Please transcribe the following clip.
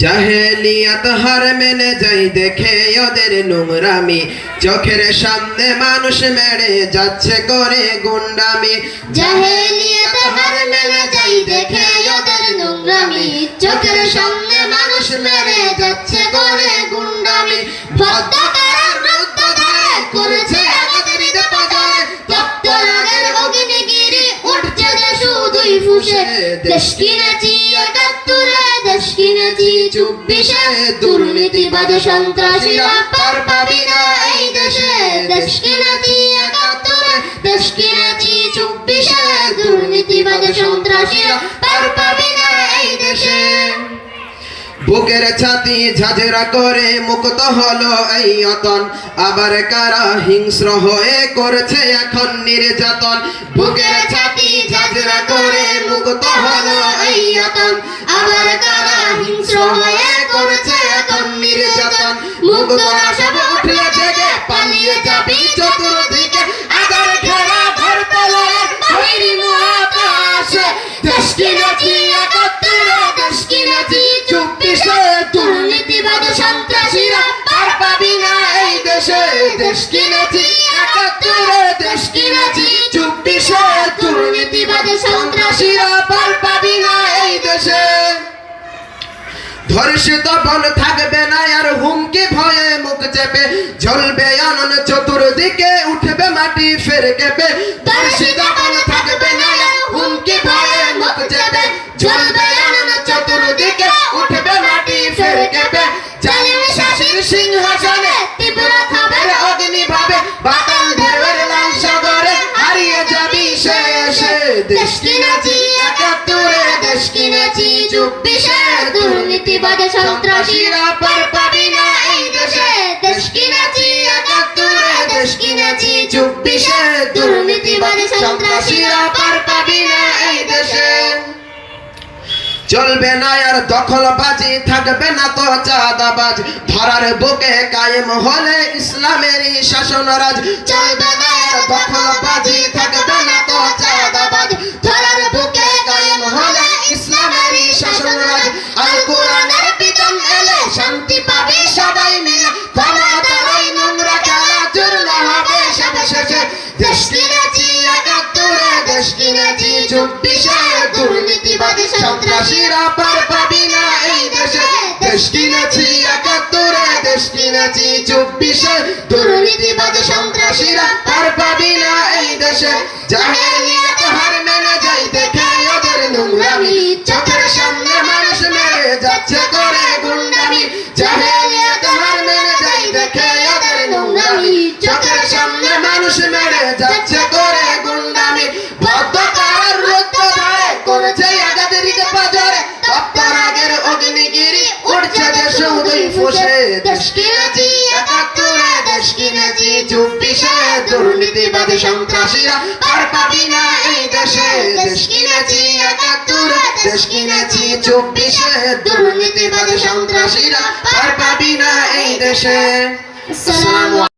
জাহেলিয়াত হার মেনে যাই দেখে ওদের নোংরামি, চোখের সামনে মানুষ মেরে যাচ্ছে করে গুন্ডামি। জাহেলিয়াত হার মেনে যাই দেখে ওদের নোংরামি, চোখের সামনে মানুষ মেরে যাচ্ছে করে গুন্ডামি। ভদ্রতার রুদ্ধ ধারে করেছে আমাদের পাজারে, তপ্ত রাগের অগ্নিগিরি উঠছে যে শুধুই ফুঁসে। দেশ কিনেছি ৭১, দেশ কিনেছি ২৪, দুর্নীতিবাজ সন্ত্রাসীরা পার পাবি না এই দেশে। দেশ কিনেছি ৭১, দেশ কিনেছি ২৪, দুর্নীতিবাজ সন্ত্রাসীরা পার পাবি না এই দেশে। বুকের ছাতি ঝাঁঝরা করে মুক্ত হলো এই অতন, আবার কারা হিংস্র হয়ে করছে এখন নির্যাতন। বুকের ছাতি ঝাঁঝরা করে মুক্ত হলো এই অতন, আবার কারা হিংস্র হয়ে করছে এখন নির্যাতন। মুক্তরা সব উঠলে জেগে পালিয়ে যাবি চতুর্দিকে, আবার খেলা ঘর তলায় বহিরি মহাকাশে। দেশ কিনেছি ৭১, দেশ কিনেছি ২৪, দুর্নীতিবাদ সন্ত্রাসীরা পার পাবি না এই দেশে। দেশ কিনেছি ৭১, দেশ কিনেছি ২৪, দুর্নীতিবাদ সন্ত্রাসীরা পার পাবি না এই দেশে। ধর্ষিত বন থাকবে না আর হুমকি ভয়ে মুখ চেপে, জ্বলবে আনন চতুর্দিকে উঠবে মাটি ফের কেঁপে। ধর্ষিত বন থাকবে না আর হুমকি ভয়ে মুখ চেপে, জ্বলবে আনন চতুর্দিকে উঠবে মাটি ফের কেঁপে। জালিম শাসির সিংহাসনে তীব্র খাবের অগ্নিভাবে, বাতাল ঢেউয়ের লাল সাগরে হারিয়ে যাবি শেষে। দেশ কিনেছি ৭১, দেশ কিনেছি ২৪, দুর্নীতিবাদ সন্ত্রাসীরা পার পাবি না এই দেশে। দেশ কিনেছি ৭১, দেশ কিনেছি ২৪, দুর্নীতিবাদ সন্ত্রাসীরা পার পাবি না এই দেশে। চলবে না আর দখলবাজি, থাকবে না তো চাঁদাবাজ, ধরার বুকে কায়েম হলে ইসলামেরই শাসনরাজ। চলবে না আর দখলবাজি, থাকবে না তো চাঁদাবাজ, ধরার বুকে কায়েম হলে ইসলামেরই শাসনরাজ। আল কোরআনের বিধান এলে শান্তি পাবি সবাই মিলে, ক্ষমতার ওই নোংরা খেলা চূর্ণ হবে সব শেষে। দেশ কিনেছি ৭১, দেশ কিনেছি ২৪, দুর্নীতিবাদ সন্ত্রাসীরা পার পাবি না এই দেশে। দেশ কিনেছি ৭১, দেশ কিনেছি ২৪, দুর্নীতিবাদ সন্ত্রাসীরা পার পাবি না এই দেশে। জাহেলিয়াত হার মেনে যাই দেখে ওদের নোংরামি, চোখের সামনে মানুষ মেরে যাচ্ছে করে গুন্ডামি। জাহেলিয়াত হার মেনে যাই দেখে ওদের নোংরামি, চোখের সামনে মানুষ মেরে যাচ্ছে করে গুন্ডামি। ভদ্রতার রুদ্ধ ধারে করেছে আজাদের পাজারে, তপ্ত রাগের অগ্নিগিরি উঠছে যে শুধুই ফুঁসে। দেশ কিনেছি ৭১, দেশ কিনেছি ২৪, দুর্নীতিবাদ সন্ত্রাসীরা পার পাবি না এই দেশে। দেশ কিনেছি ৭১, দেশ কিনেছি ২৪, দুর্নীতিবাদ সন্ত্রাসীরা পার পাবি না এই দেশে। আসসালামু